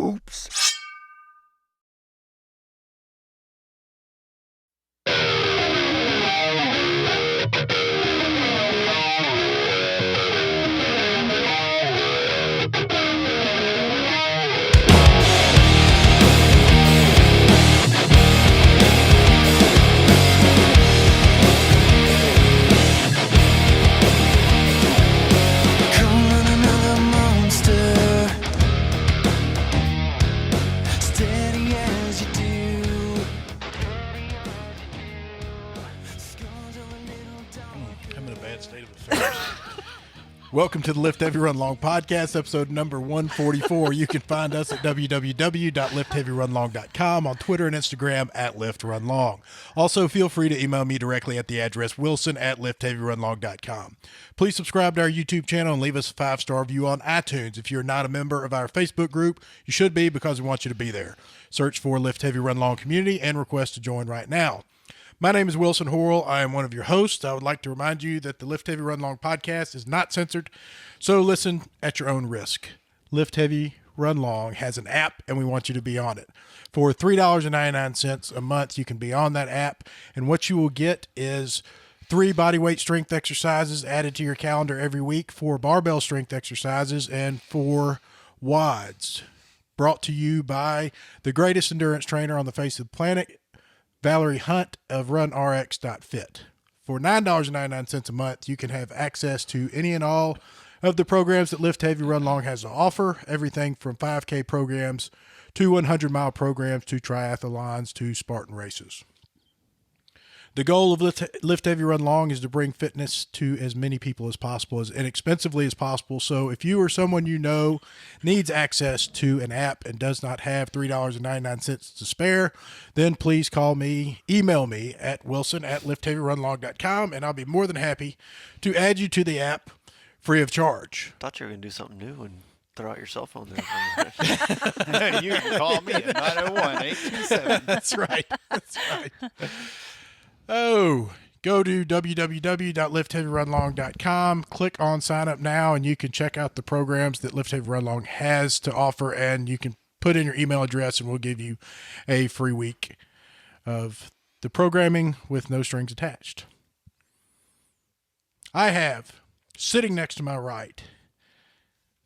Oops. Welcome to the Lift Heavy Run Long podcast, episode number 144. You can find us at www.liftheavyrunlong.com, on Twitter and Instagram at LiftRunLong. Also, feel free to email me directly at the address wilson@liftheavyrunlong.com. Please subscribe to our YouTube channel and leave us a 5-star review on iTunes. If you're not a member of our Facebook group, you should be, because we want you to be there. Search for Lift Heavy Run Long Community and request to join right now. My name is Wilson Horrell. I am one of your hosts. I would like to remind you that the Lift Heavy Run Long podcast is not censored, so listen at your own risk. Lift Heavy Run Long has an app, and we want you to be on it. For $3.99 a month, you can be on that app, and what you will get is 3 bodyweight strength exercises added to your calendar every week, 4 barbell strength exercises, and 4 WODs. Brought to you by the greatest endurance trainer on the face of the planet, Valerie Hunt of RunRx.fit. For $9.99 a month, you can have access to any and all of the programs that Lift Heavy Run Long has to offer. Everything from 5K programs to 100-mile programs to triathlons to Spartan races. The goal of Lift Heavy Run Long is to bring fitness to as many people as possible, as inexpensively as possible. So if you or someone you know needs access to an app and does not have $3.99 to spare, then please email me at wilson@liftheavyrunlong.com, and I'll be more than happy to add you to the app free of charge. Thought you were going to do something new and throw out your cell phone there. You can call me at 901-827. That's right. That's right. Oh, go to www.liftheavyrunlong.com, click on sign up now, and you can check out the programs that Lift Heavy Run Long has to offer, and you can put in your email address and we'll give you a free week of the programming with no strings attached. I have, sitting next to my right,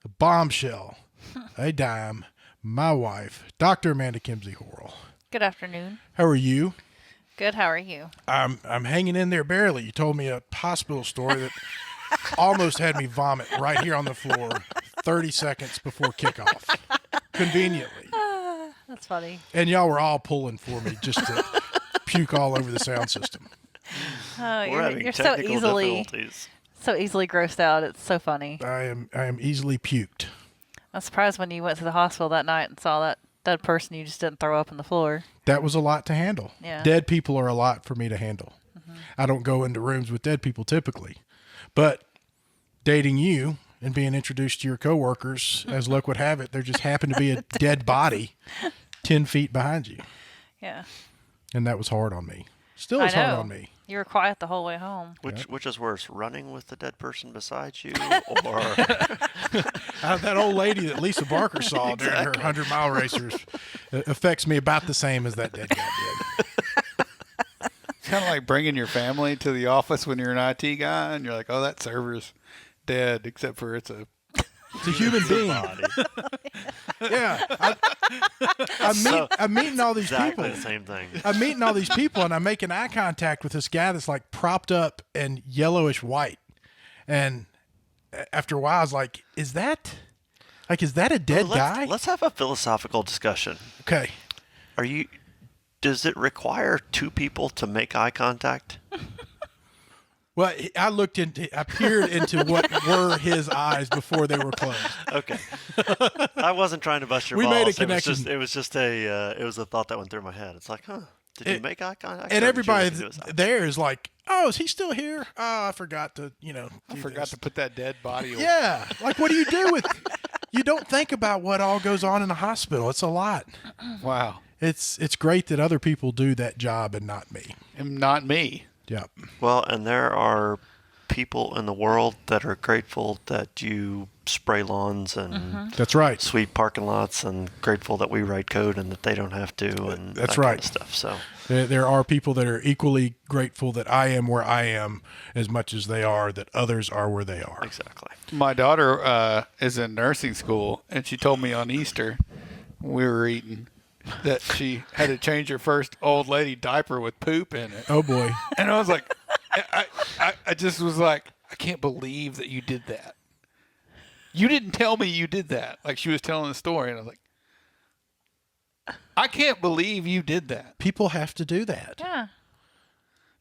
a bombshell, a dime, my wife, Dr. Amanda Kimsey Horrell. Good afternoon. How are you? Good. How are you? I'm hanging in there barely. You told me a hospital story that almost had me vomit right here on the floor 30 seconds before kickoff. Conveniently. That's funny. And y'all were all pulling for me just to puke all over the sound system. Oh, you're so difficulties. easily grossed out. It's so funny. I am easily puked. I'm surprised when you went to the hospital that night and saw that dead person, you just didn't throw up on the floor. That was a lot to handle. Yeah. Dead people are a lot for me to handle. Mm-hmm. I don't go into rooms with dead people typically. But dating you and being introduced to your coworkers, as luck would have it, there just happened to be a dead body 10 feet behind you. Yeah. And that was hard on me. Still is hard on me. You were quiet the whole way home. Which is worse, running with the dead person beside you, or that old lady that Lisa Barker saw during her 100-mile racers affects me about the same as that dead guy did. It's kind of like bringing your family to the office when you're an IT guy, and you're like, "Oh, that server's dead," except for it's a human being. Yeah, I'm meeting all these exactly people. the same thing. I'm meeting all these people, and I'm making eye contact with this guy that's like propped up and yellowish white. And after a while, I was like, "Is that a dead guy?" Let's have a philosophical discussion. Okay. Does it require 2 people to make eye contact? Well, I peered into what were his eyes before they were closed. Okay. I wasn't trying to bust your balls. We made a connection. It was a thought that went through my head. It's like, did you make eye contact? And everybody there is like, "Oh, is he still here? Oh, I forgot to, to put that dead body away." Yeah. Like, what do you do with, you don't think about what all goes on in the hospital. It's a lot. Wow. It's great that other people do that job and not me. And not me. Yep. Well, and there are people in the world that are grateful that you spray lawns and That's right. sweep parking lots, and grateful that we write code and that they don't have to, and That's that right. kind of stuff. So There are people that are equally grateful that I am where I am as much as they are that others are where they are. exactly. My daughter is in nursing school, and she told me on Easter when we were eating that she had to change her first old lady diaper with poop in it. Oh boy. And I was like, I just was like, I can't believe that you did that. You didn't tell me you did that. Like she was telling the story, and I was like, I can't believe you did that. People have to do that. Yeah.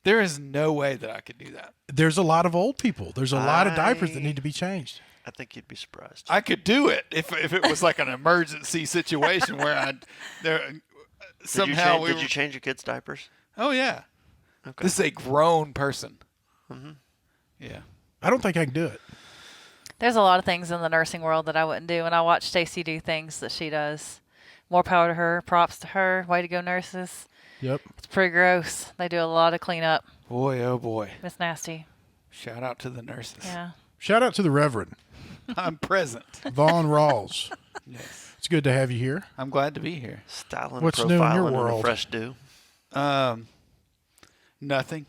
There is no way that I could do that. There's a lot of old people. There's a lot of diapers that need to be changed. I think you'd be surprised. I could do it if it was like an emergency situation where somehow did you change your kids' diapers? Oh yeah. Okay. This is a grown person. Mm-hmm. Yeah. I don't think I can do it. There's a lot of things in the nursing world that I wouldn't do, and I watch Stacy do things that she does. More power to her. Props to her. Way to go, nurses. Yep. It's pretty gross. They do a lot of cleanup. Boy, oh boy. It's nasty. Shout out to the nurses. Yeah. Shout out to the Reverend I'm present. Vaughn Rawls. Yes. It's good to have you here. I'm glad to be here. Styling, What's profiling, new in your and a world? fresh do. Nothing.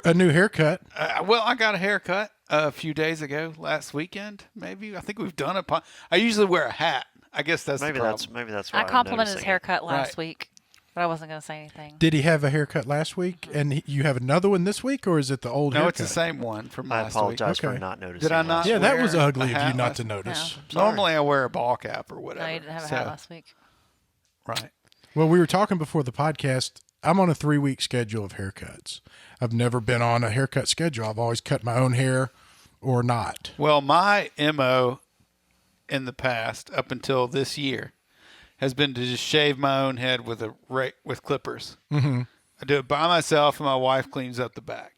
A new haircut. Well, I got a haircut a few days ago, last weekend, maybe. I think we've done it. I usually wear a hat. I guess that's Maybe the problem. that's why I I'm complimented his noticing it. haircut last Right. week, but I wasn't going to say anything. Did he have a haircut last week and you have another one this week, or is it the old No, haircut? it's the same one from I last apologize Okay. for not noticing. Did I not? last Yeah, week. that was wear ugly a of you hat not last- to notice. week. Normally I wear a ball cap or whatever. No, you didn't have a So, hat last week. Right. Well, we were talking before the podcast. I'm on a 3-week schedule of haircuts. I've never been on a haircut schedule. I've always cut my own hair or not. Well, my MO in the past, up until this year, has been to just shave my own head with with clippers. Mm-hmm. I do it by myself, and my wife cleans up the back.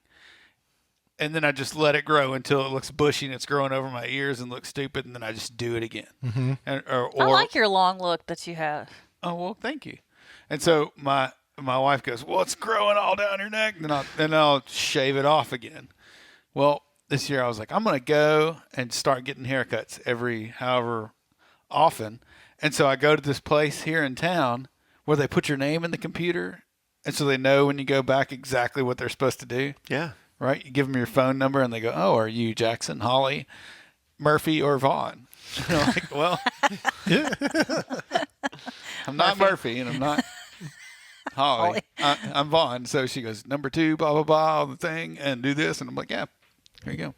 And then I just let it grow until it looks bushy and it's growing over my ears and looks stupid, and then I just do it again. Mm-hmm. I like your long look that you have. Oh, well, thank you. And so my wife goes, well, it's growing all down your neck. And then I'll shave it off again. Well, this year I was like, I'm going to go and start getting haircuts every however often. And so I go to this place here in town where they put your name in the computer. And so they know when you go back exactly what they're supposed to do. Yeah. Right? You give them your phone number and they go, oh, are you Jackson, Holly, Murphy, or Vaughn? And I'm like, well, I'm not Murphy and I'm not Holly. I'm Vaughn. So she goes, number 2, blah, blah, blah, the thing, and do this. And I'm like, yeah, here you go.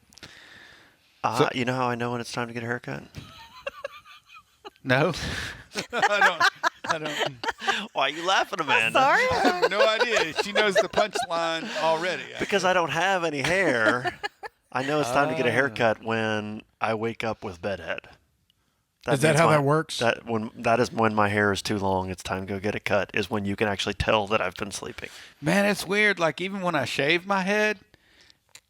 You know how I know when it's time to get a haircut? No, I don't. Why are you laughing, Amanda? Sorry. I have no idea. She knows the punchline already. Because I don't have any hair. I know it's time to get a haircut when I wake up with bedhead. Is that means how that works? That is when my hair is too long. It's time to go get a cut. Is when you can actually tell that I've been sleeping. Man, it's weird. Like, even when I shave my head,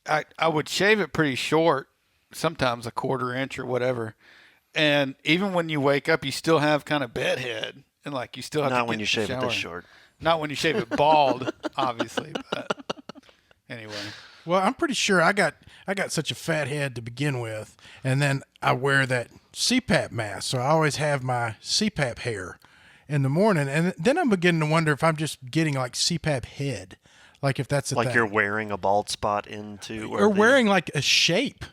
I would shave it pretty short, sometimes a 1/4 inch or whatever. And even when you wake up, you still have kind of bedhead. And, like, you still have to Not when get you in shave the it shower. this short. Not when you shave it bald, obviously. But anyway. Well, I'm pretty sure I got such a fat head to begin with, and then I wear that CPAP mask, so I always have my CPAP hair in the morning, and then I'm beginning to wonder if I'm just getting like CPAP head, like if that's a Like thing. you're wearing a bald spot into... or wearing like a shape.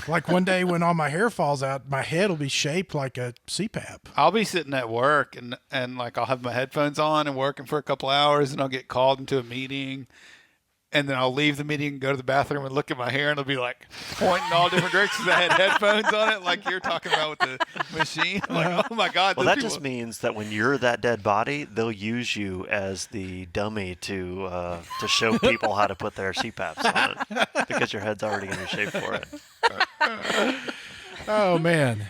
Like one day when all my hair falls out, my head will be shaped like a CPAP. I'll be sitting at work and like I'll have my headphones on and working for a couple hours, and I'll get called into a meeting, and then I'll leave the meeting and go to the bathroom and look at my hair, and it'll be like pointing all different directions. I had headphones on it, like you're talking about with the machine. I'm like, oh my God. Well, those that just people- means that when you're that dead body, they'll use you as the dummy to show people how to put their CPAPs on it because your head's already in shape for it. Oh, man.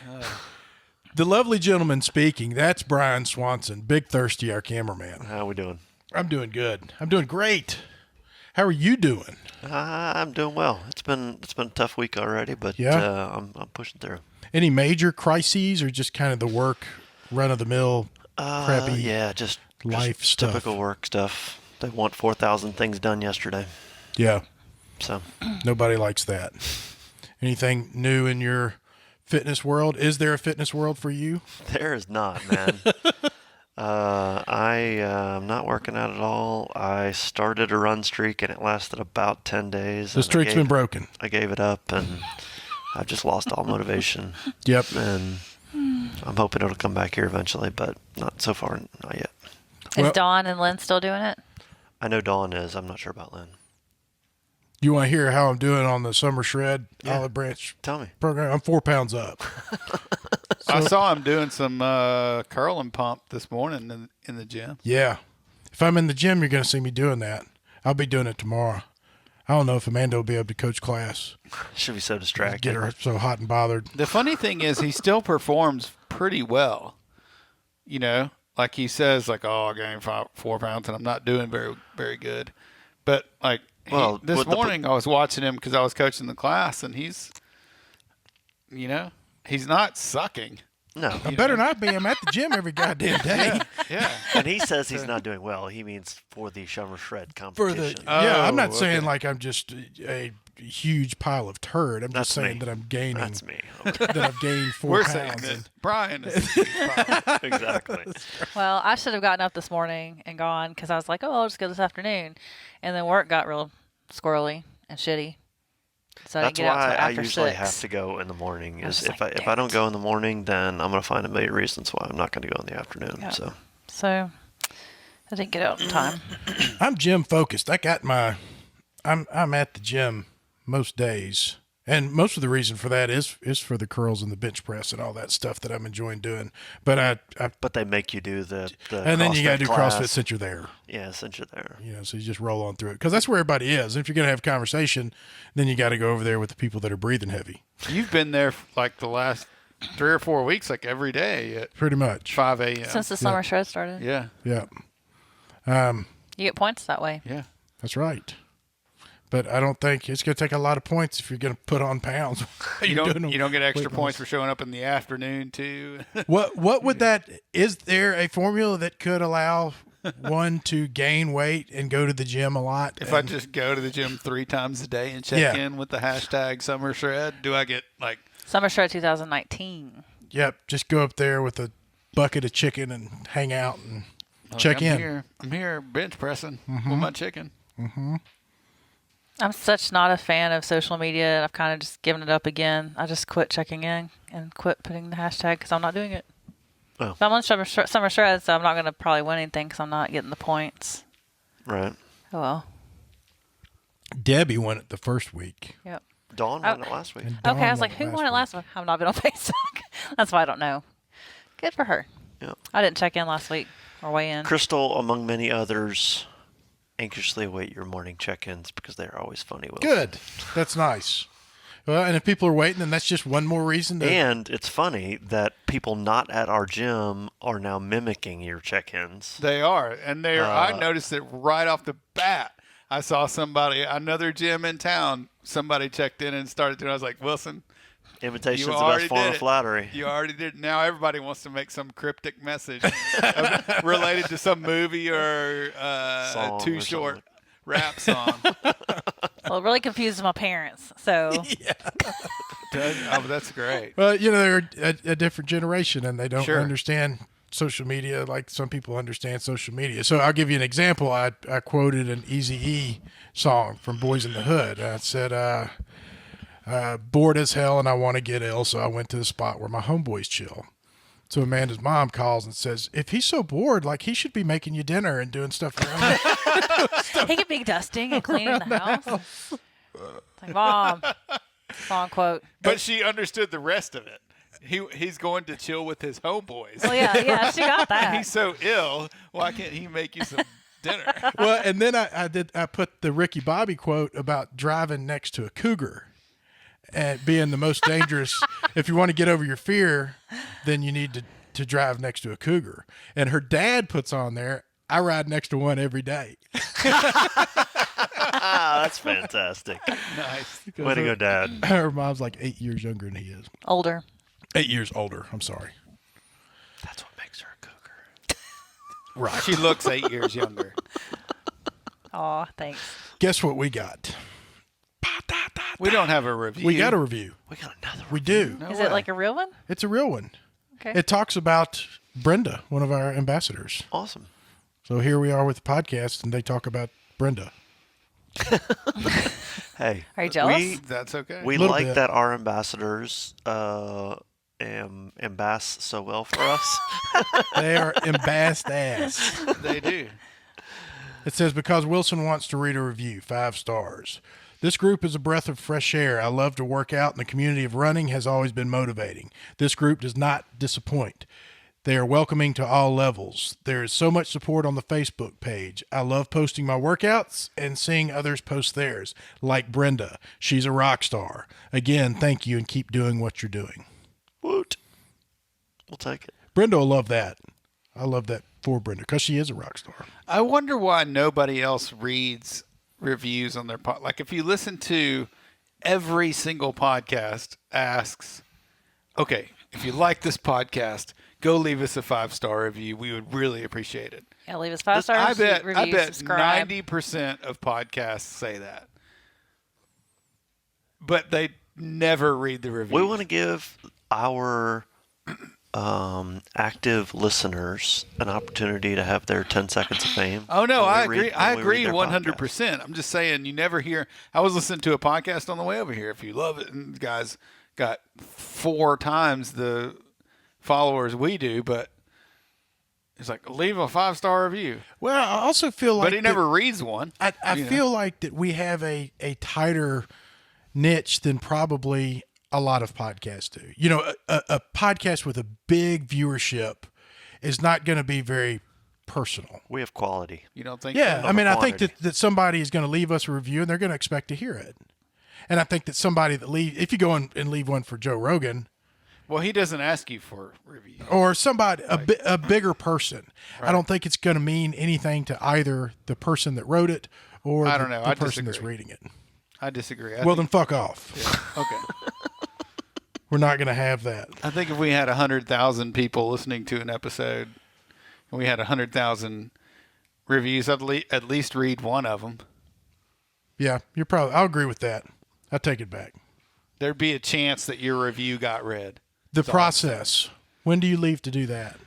The lovely gentleman speaking, that's Brian Swanson, Big Thirsty, our cameraman. How we doing? I'm doing good. I'm doing great. How are you doing? I'm doing well. It's been a tough week already, but Yeah? I'm pushing through. Any major crises or just kind of the work, run-of-the-mill, crappy Yeah, just life stuff? typical work stuff. They want 4,000 things done yesterday. Yeah. So Nobody likes that. Anything new in your fitness world? Is there a fitness world for you? there is not, man. I am not working out at all. I started a run streak and it lasted about 10 days. The and streak's been broken. I gave it up and I've just lost all motivation. Yep. And I'm hoping it'll come back here eventually, but not so far, not yet. Is Well- Dawn and Lynn still doing it? I know Dawn is. I'm not sure about Lynn. You want to hear how I'm doing on the Summer Shred Olive Branch Tell me. program? I'm 4 pounds up. I saw him doing some curl and pump this morning in the gym. Yeah. If I'm in the gym, you're going to see me doing that. I'll be doing it tomorrow. I don't know if Amanda will be able to coach class. Should be so distracted. Get her so hot and bothered. The funny thing is, he still performs pretty well. You know, like he says, like, "Oh, I gained 4 pounds, and I'm not doing very, very good." But like, Well, this with the- morning I was watching him because I was coaching the class, and he's, you know, he's not sucking. No. I better not be. I'm at the gym every goddamn day. Yeah. And he says he's not doing well. He means for the Summer Shred For competition. the yeah, I'm not Oh, saying okay. like I'm just a huge pile of turd. I'm That's just saying me. that I'm gaining. That's me. That I've gained 4 We're pounds. saying that and- Brian is. Exactly. Well, I should have gotten up this morning and gone because I was like, oh, I'll just go this afternoon. And then work got real squirrely and shitty. So I That's didn't get out why till I after usually 6. have to go in the morning. I Is was if like, I if "Damn I don't it." go in the morning, then I'm gonna find a million reasons why I'm not gonna go in the afternoon. Yeah. So So I didn't get out in time. I'm gym focused. I got my. I'm at the gym most days, and most of the reason for that is for the curls and the bench press and all that stuff that I'm enjoying doing. But I but they make you do the and then you got to do class. CrossFit since you're there. Yeah, since you're there. You know, so you just roll on through it because that's where everybody is. If you're gonna have conversation, then you got to go over there with the people that are breathing heavy. You've been there like the last 3 or 4 weeks, like every day at Pretty much. 5 a.m. Since the summer shred started. Yeah. Yeah, You get points that way. Yeah. that's right. But I don't think it's gonna take a lot of points if you're gonna put on pounds. You You're don't, doing you don't get extra weight points loss. for showing up in the afternoon, too. What would that? Is there a formula that could allow one to gain weight and go to the gym a lot? If I and- just go to the gym 3 times a day and check Yeah. in with the hashtag Summer Shred, do I get like Summer shred 2019. Yep, just go up there with a bucket of chicken and hang out and check I'm in. Here, I'm here bench pressing with my chicken. I'm such not a fan of social media. I've kind of just given it up again. I just quit checking in and quit putting the hashtag because I'm not doing it. Oh. But I'm on summer shred, so I'm not going to probably win anything because I'm not getting the points. Right. Oh well. Debbie won it the first week. Yep. Dawn won it last week. and Dawn Okay, I was like, who won it last week? I've not been on Facebook. That's why I don't know. Good for her. Yep. I didn't check in last week or weigh in. Crystal, among many others, anxiously await your morning check-ins because they're always funny. Wilson. Good. That's nice. Well, and if people are waiting, then that's just one more reason to. And it's funny that people not at our gym are now mimicking your check-ins. They are, and they are. I noticed it right off the bat. I saw somebody, another gym in town. Somebody checked in and started doing. I was like, Wilson, Imitation's you the already best form did of it. flattery. You already did. Now everybody wants to make some cryptic message related to some movie or Song a Too or Short something. rap song. Well, it really confuses my parents. So That's great. Well, you know, they're a different generation and they don't Sure. understand social media like some people understand social media. So I'll give you an example. I quoted an Eazy-E song from Boys in the Hood. I said, bored as hell and I want to get ill, so I went to the spot where my homeboys chill. So Amanda's mom calls and says, if he's so bored, like he should be making you dinner and doing stuff around. he could be dusting and cleaning the house. It's like, Mom, song quote. But she understood the rest of it. He's going to chill with his homeboys. Well, yeah, she got that. He's so ill. Why can't he make you some dinner? Well, and then I put the Ricky Bobby quote about driving next to a cougar and being the most dangerous. If you want to get over your fear, then you need to drive next to a cougar. And her dad puts on there, I ride next to one every day. Ah, that's fantastic. Nice. Way to go, Dad. Her mom's like 8 years younger than he is. Older. 8 years older. I'm sorry. That's what makes her a cougar. Right. She looks 8 years younger. Aw, thanks. Guess what we got? We don't have a review. We got a review. We got another. We do. No Is way. it like a real one? It's a real one. Okay. It talks about Brenda, one of our ambassadors. Awesome. So here we are with the podcast, and they talk about Brenda. Hey, Are you jealous? That's okay. we Little like bit. that our ambassadors embass so well for us. They are embassed ass. They do. It says, because Wilson wants to read a review, 5 stars. This group is a breath of fresh air. I love to work out, and the community of running has always been motivating. This group does not disappoint. They are welcoming to all levels. There is so much support on the Facebook page. I love posting my workouts and seeing others post theirs, like Brenda. She's a rock star. Again, thank you, and keep doing what you're doing. Woot. We'll take it. Brenda will love that. I love that for Brenda, because she is a rock star. I wonder why nobody else reads reviews on their pod. Like if you listen to every single podcast asks, okay, if you like this podcast, go leave us a 5-star review. We would really appreciate it. Yeah, leave us 5 stars. I bet reviews, subscribe. 90% of podcasts say that. But they never read the reviews. We want to give our active listeners an opportunity to have their 10 seconds of fame. Oh no, when I we agree. read- I when we read agree their 100%. I'm just saying you never hear. I was listening to a podcast on the way over here. If you love it, and the guys got 4 times the followers we do, but it's like leave a 5-star review. Well, I also feel like But he never reads one. I you know. feel like that we have a tighter niche than probably a lot of podcasts do. You know, a podcast with a big viewership is not going to be very personal. We have quality. You don't think? Yeah, so? I mean, I think quantity. that somebody is going to leave us a review and they're going to expect to hear it. And I think that somebody that if you go and leave one for Joe Rogan Well, he doesn't ask you for reviews. or somebody, a bigger person, I don't think it's going to mean anything to either the person that wrote it or I don't know. the I person that's disagree. reading it. I disagree. Well, then fuck off. Okay. We're not going to have that. I think if we had 100,000 people listening to an episode, and we had 100,000 reviews, I'd at least read one of them. Yeah, I'll agree with that. I take it back. There'd be a chance that your review got read. The process. When do you leave to do that?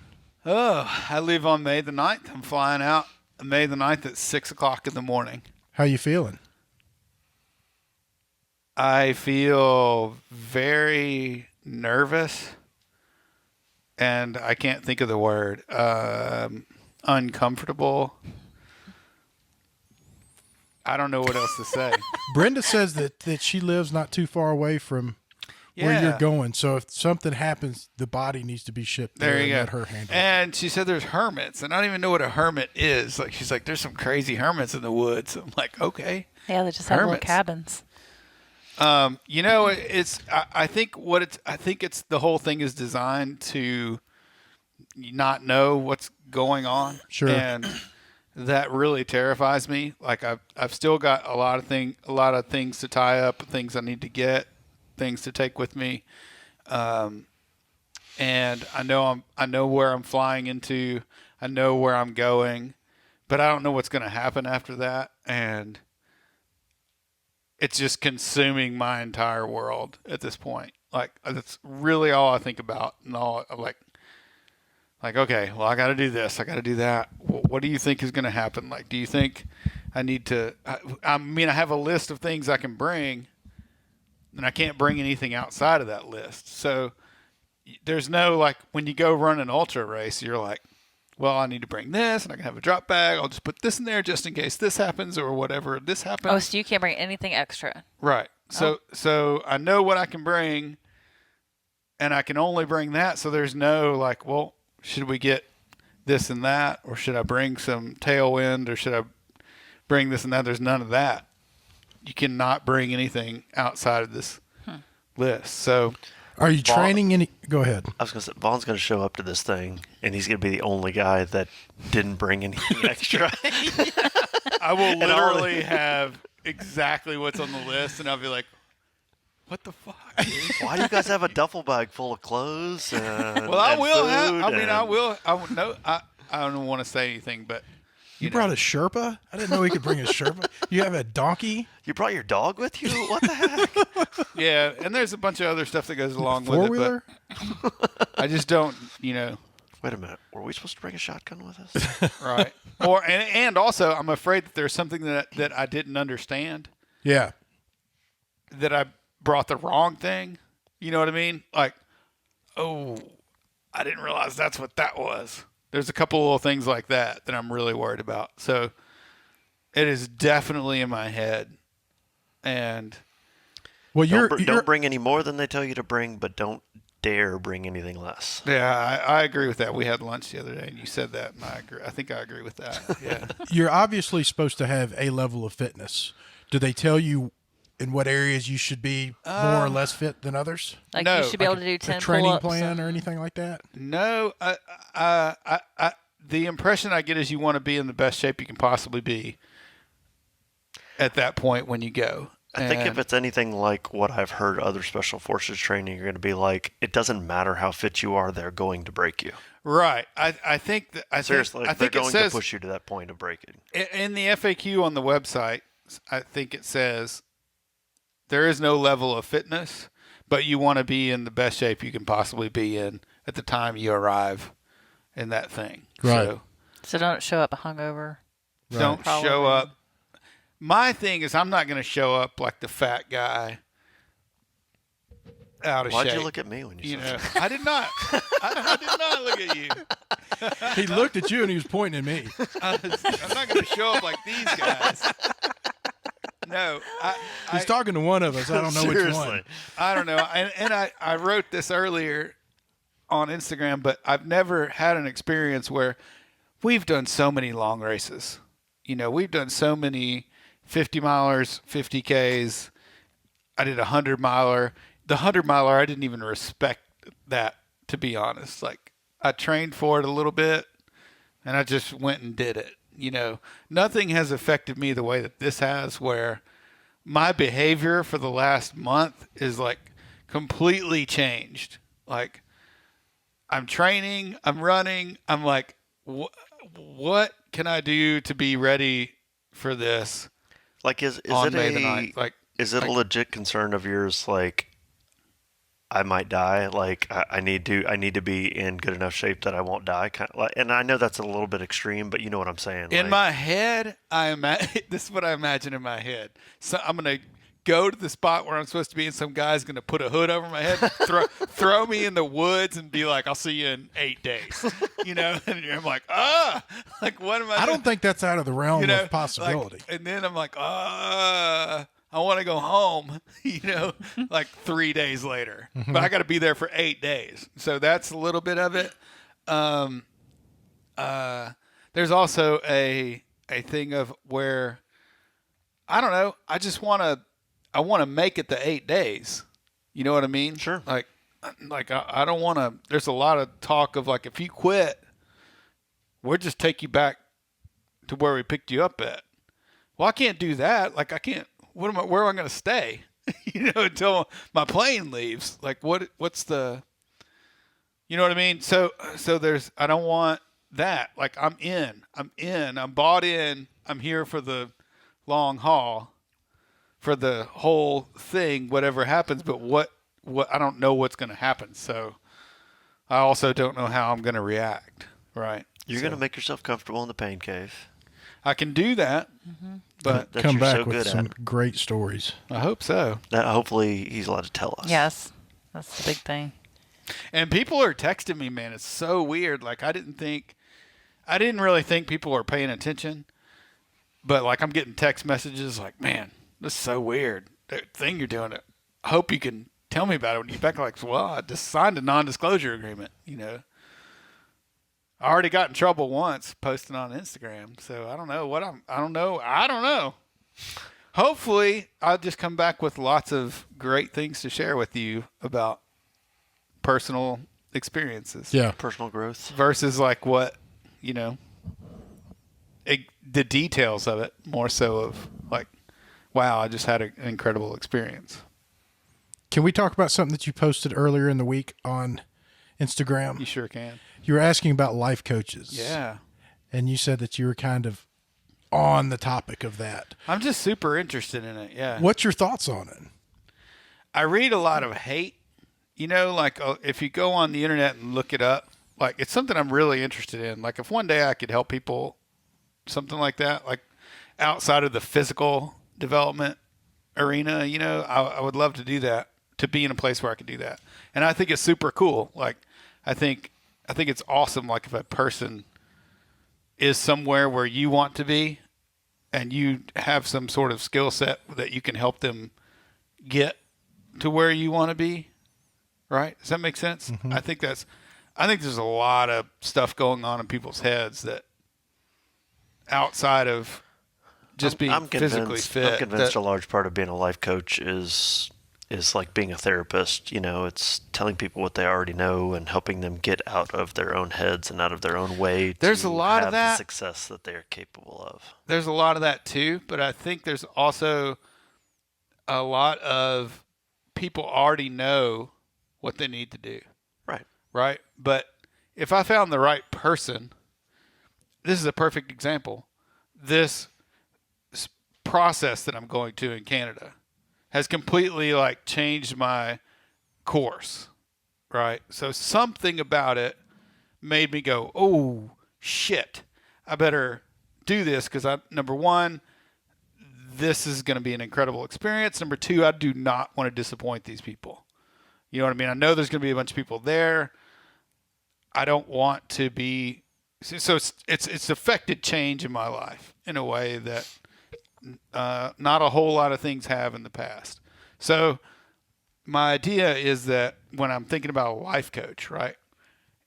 Oh, I leave on May the 9th. I'm flying out May the 9th at 6 o'clock in the morning. How you feeling? I feel very nervous, and I can't think of the word. Uncomfortable. I don't know what else to say. Brenda says that she lives not too far away from where Yeah. you're going. So if something happens, the body needs to be shipped there, There and you go. let her handle it. And she said there's hermits, and I don't even know what a hermit is. Like she's like, there's some crazy hermits in the woods. I'm like, okay. Yeah, they just have little Hermits. cabins. You know, it's. I think it's the whole thing is designed to not know what's going on. Sure. And that really terrifies me. Like I've still got a lot of things to tie up, things I need to get, things to take with me. And I know where I'm flying into. I know where I'm going, but I don't know what's going to happen after that. And it's just consuming my entire world at this point. Like that's really all I think about, and all I'm like, okay, well, I got to do this, I got to do that. What do you think is going to happen? Like, do you think I need to? I mean, I have a list of things I can bring, and I can't bring anything outside of that list. So there's no like when you go run an ultra race, you're like, well, I need to bring this, and I can have a drop bag. I'll just put this in there just in case this happens or whatever this happens. Oh, so you can't bring anything extra. Right. So I know what I can bring, and I can only bring that. So there's no like, well, should we get this and that, or should I bring some tailwind, or should I bring this and that? There's none of that. You cannot bring anything outside of this list. So Are you training any? Go ahead. I was going to say, Vaughn's going to show up to this thing, and he's going to be the only guy that didn't bring anything extra. I will And I'll- literally have exactly what's on the list, and I'll be like, what the fuck? Dude? Why do you guys have a duffel bag full of clothes? And, Well, I and will have. food I mean, I and- will. I don't want to say anything, but You brought a Sherpa? I didn't know he could bring a Sherpa. You have a donkey? You brought your dog with you? What the heck? Yeah, and there's a bunch of other stuff that goes along with it. Four-wheeler? But I just don't, Wait a minute. Were we supposed to bring a shotgun with us? right. And also, I'm afraid that there's something that I didn't understand, Yeah. that I brought the wrong thing. You know what I mean? Like, oh, I didn't realize that's what that was. There's a couple little things like that I'm really worried about. So it is definitely in my head. And Well, Don't bring any more than they tell you to bring, but don't dare bring anything less. yeah, I agree with that. We had lunch the other day, and you said that, and I agree. I think I agree with that. Yeah. you're obviously supposed to have a level of fitness. Do they tell you in what areas you should be more or less fit than others? Like No, you should be able Like to do a 10 training pull-ups. plan or anything like that? No, the impression I get is you want to be in the best shape you can possibly be at that point when you go. I think if it's anything like what I've heard other special forces training, you're going to be like, it doesn't matter how fit you are, they're going to break you. right, I think that Seriously, I they're think it going says to push you to that point of breaking. in the FAQ on the website, I think it says there is no level of fitness, but you want to be in the best shape you can possibly be in at the time you arrive in that thing. Right. So don't show up hungover. So don't Probably. show up. My thing is, I'm not going to show up like the fat guy out of Why'd shape. you look at me when you You said know, that? I did not. I did not look at you. He looked at you and he was pointing at me. I'm not going to show up like these guys. No, He's talking to one of us. I don't know which Seriously. one. I don't know. And I wrote this earlier on Instagram, but I've never had an experience where we've done so many long races. We've done so many 50 milers, 50Ks. I did a 100-miler. The 100-miler, I didn't even respect that, to be honest. Like, I trained for it a little bit, and I just went and did it. Nothing has affected me the way that this has, where my behavior for the last month is like completely changed. Like, I'm training, I'm running, I'm like, what can I do to be ready for this? Like, is on it May the 9th? Like, is it a legit concern of yours? Like, I might die. Like, I need to be in good enough shape that I won't die. Kind of like, and I know that's a little bit extreme, but you know what I'm saying. in Like, my head, this is what I imagine in my head. So I'm gonna go to the spot where I'm supposed to be, and some guy's gonna put a hood over my head, throw me in the woods, and be like, "I'll see you in 8 days." And I'm like, like what am I? I don't think that's out of the realm of possibility. Like, and then I'm like, I want to go home, like 3 days later. Mm-hmm. But I got to be there for 8 days. So that's a little bit of it. There's also a thing of where, I don't know, I want to make it the 8 days. You know what I mean? Sure. Like I don't want to, there's a lot of talk of like, if you quit, we'll just take you back to where we picked you up at. Well, I can't do that. Like, I can't. Where am I going to stay? Until my plane leaves. Like, what's the? You know what I mean? So there's. I don't want that. Like, I'm in. I'm bought in. I'm here for the long haul, for the whole thing. Whatever happens, but what I don't know what's going to happen. So I also don't know how I'm going to react. Right. you're going to make yourself comfortable in the pain cave. I can do that, but That Come you're back so with good some at. great stories. I hope so. That hopefully he's allowed to tell us. Yes, that's the big thing. And people are texting me, man. It's so weird. Like, I didn't really think people were paying attention, but like, I'm getting text messages like, man, this is so weird. That thing you're doing, I hope you can tell me about it when you get back. Like, well, I just signed a non-disclosure agreement, I already got in trouble once posting on Instagram, so I don't know what I don't know. Hopefully, I'll just come back with lots of great things to share with you about personal experiences. Yeah. Personal growth. Versus like what, the details of it, more so of like, wow, I just had an incredible experience. Can we talk about something that you posted earlier in the week on Instagram? You sure can. You were asking about life coaches. Yeah. And you said that you were kind of on the topic of that. I'm just super interested in it. Yeah. What's your thoughts on it? I read a lot of hate. Like if you go on the internet and look it up, like it's something I'm really interested in. Like if one day I could help people, something like that, like outside of the physical development arena, I would love to do that, to be in a place where I could do that. And I think it's super cool. Like I think it's awesome. Like if a person is somewhere where you want to be and you have some sort of skill set that you can help them get to where you want to be. Right? Does that make sense? Mm-hmm. I think there's a lot of stuff going on in people's heads that outside of just being physically fit. I'm convinced a large part of being a life coach is like being a therapist. It's telling people what they already know and helping them get out of their own heads and out of their own way. There's a lot have of that the success that they are capable of. There's a lot of that too, but I think there's also a lot of people already know what they need to do. Right. But if I found the right person, this is a perfect example. This process that I'm going to in Canada has completely like changed my course. Right. So something about it made me go, oh shit, I better do this. Cause number one, this is going to be an incredible experience. Number two, I do not want to disappoint these people. You know what I mean? I know there's going to be a bunch of people there. I don't want to be. So it's affected change in my life in a way that not a whole lot of things have in the past. So my idea is that when I'm thinking about a life coach, right?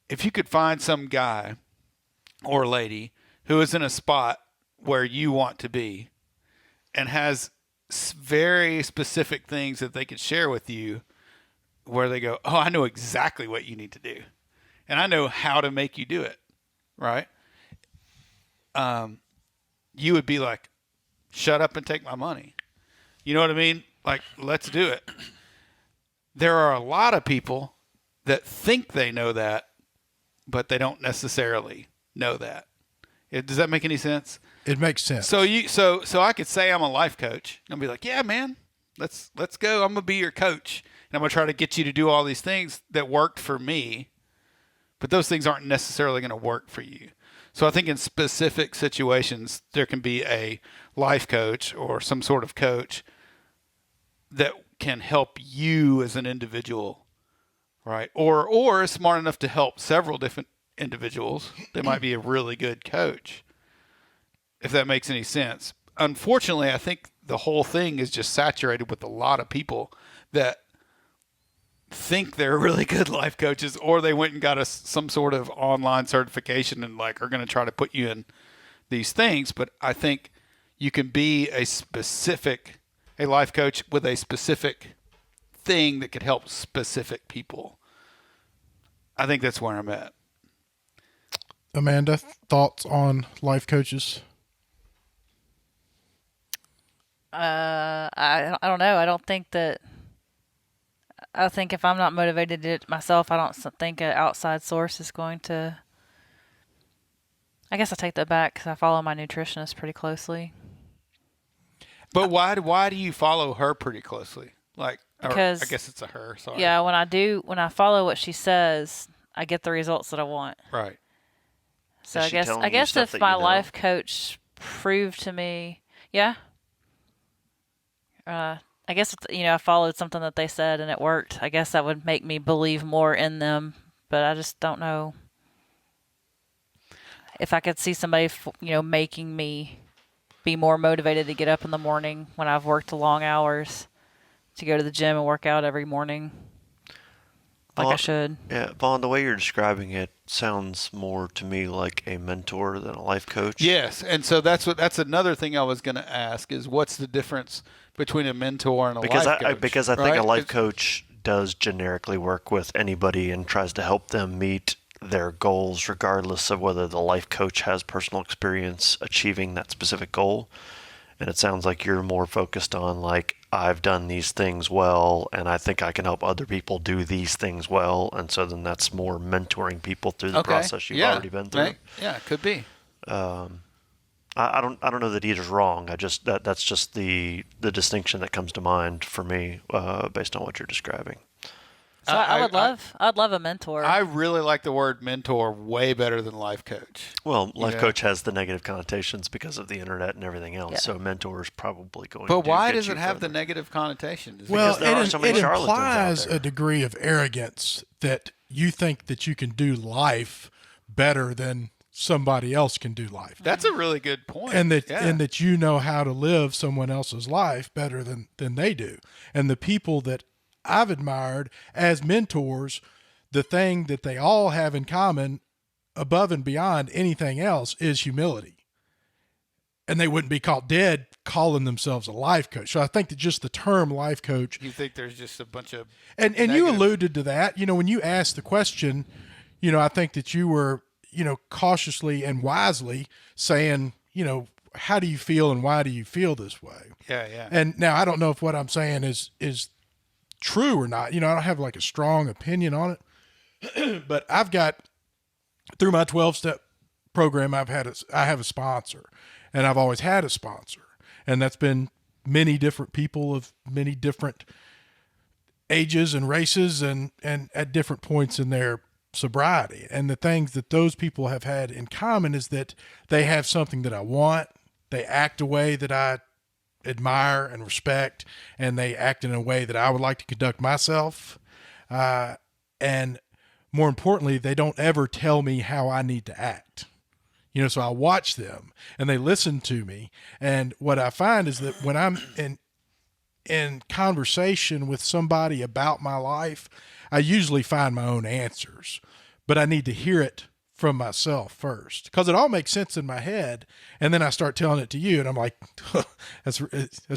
If you could find some guy or lady who is in a spot where you want to be and has very specific things that they can share with you, where they go, oh, I know exactly what you need to do. And I know how to make you do it. Right? You would be like, shut up and take my money. You know what I mean? Like, let's do it. There are a lot of people that think they know that, but they don't necessarily know that. Does that make any sense? It makes sense. So I could say I'm a life coach and be like, yeah, man, let's go. I'm going to be your coach. And I'm going to try to get you to do all these things that worked for me, but those things aren't necessarily going to work for you. So I think in specific situations, there can be a life coach or some sort of coach that can help you as an individual, right? Or is smart enough to help several different individuals. They might be a really good coach, if that makes any sense. Unfortunately, I think the whole thing is just saturated with a lot of people that think they're really good life coaches, or they went and got some sort of online certification and like are going to try to put you in these things. But I think you can be a life coach with a specific thing that could help specific people. I think that's where I'm at. Amanda, thoughts on life coaches? I don't know. I think if I'm not motivated to do it myself, I don't think an outside source is going to. I guess I take that back because I follow my nutritionist pretty closely. But why do you follow her pretty closely? Because I guess it's a her. Sorry. Yeah, when I follow what she says, I get the results that I want. Right. So Is I she guess telling you stuff if that my you know? life coach proved to me, yeah. I guess I followed something that they said and it worked. I guess that would make me believe more in them, but I just don't know if I could see somebody making me be more motivated to get up in the morning when I've worked long hours to go to the gym and work out every morning like I should. Yeah, Vaughn, the way you're describing it sounds more to me like a mentor than a life coach. Yes, and so that's another thing I was going to ask is what's the difference between a mentor and a life coach? Because I think a life coach does generically work with anybody and tries to help them meet their goals regardless of whether the life coach has personal experience achieving that specific goal. And it sounds like you're more focused on like, I've done these things well, and I think I can help other people do these things well. And so then that's more mentoring people through the process you've already been through. Right. Yeah, it could be. I don't know that either's wrong. I just that's just the distinction that comes to mind for me based on what you're describing. So I'd love a mentor. I really like the word mentor way better than life coach. Well, life Yeah. coach has the negative connotations because of the internet and everything else. Yeah. So mentor is probably going. But to why get does you it have the further. negative connotation? Well, there are so many it charlatans out implies there. a degree of arrogance that you think that you can do life better than somebody else can do life. That's a really good point. And that Yeah. and that you know how to live someone else's life better than they do. And the people that I've admired as mentors, the thing that they all have in common above and beyond anything else is humility. And they wouldn't be caught dead calling themselves a life coach. So I think that just the term life coach, You think there's just a bunch of and you negative- alluded to that, when you asked the question, I think that you were, cautiously and wisely saying, how do you feel and why do you feel this way? Yeah. And now I don't know if what I'm saying is true or not. I don't have like a strong opinion on it, but I've got, through my 12-step program, I have a sponsor, and I've always had a sponsor, and that's been many different people of many different ages and races and at different points in their sobriety. And the things that those people have had in common is that they have something that I want. They act a way that I admire and respect, and they act in a way that I would like to conduct myself. And more importantly, they don't ever tell me how I need to act. So I watch them and they listen to me. And what I find is that when I'm in conversation with somebody about my life, I usually find my own answers, but I need to hear it from myself first, because it all makes sense in my head. And then I start telling it to you and I'm like, that's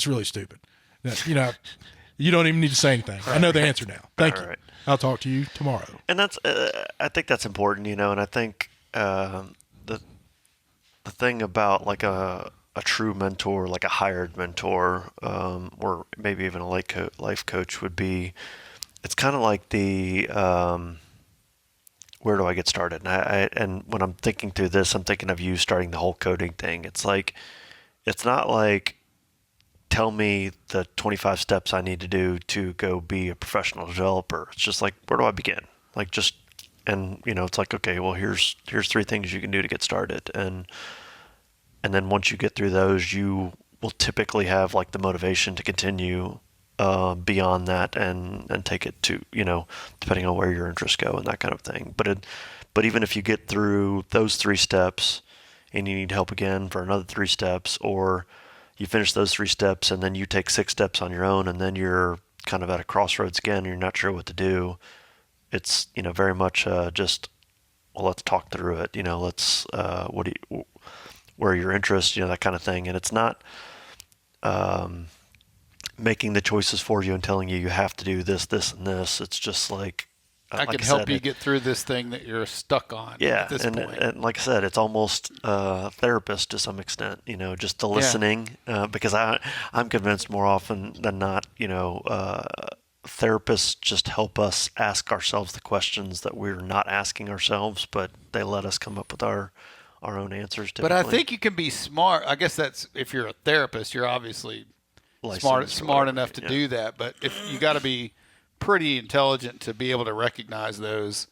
really stupid. You don't even need to say anything. I know the answer now. Thank you. Right. I'll talk to you tomorrow. And that's I think that's important, and I think the thing about like a true mentor, like a hired mentor, or maybe even a life coach would be, it's kind of like the where do I get started? And when I'm thinking through this, I'm thinking of you starting the whole coding thing. It's not like, tell me the 25 steps I need to do to go be a professional developer. It's just like, where do I begin? It's like, okay, well, here's 3 things you can do to get started. And then once you get through those, you will typically have like the motivation to continue beyond that and take it to, depending on where your interests go and that kind of thing. But even if you get through those 3 steps and you need help again for another 3 steps, or you finish those 3 steps and then you take 6 steps on your own, and then you're kind of at a crossroads again and you're not sure what to do, it's, very much just, well, let's talk through it. Let's, where are your interests, that kind of thing. And it's not making the choices for you and telling you have to do this, this, and this. It's just like, I can help you get through this thing that you're stuck on. Yeah, at this and point. and like I said, it's almost therapist to some extent. Just the listening, because I'm convinced more often than not, therapists just help us ask ourselves the questions that we're not asking ourselves, but they let us come up with our own answers. Typically. But I think you can be smart. I guess that's, if you're a therapist, you're obviously Licensed, smart enough to yeah. do that. But if you got to be pretty intelligent to be able to recognize those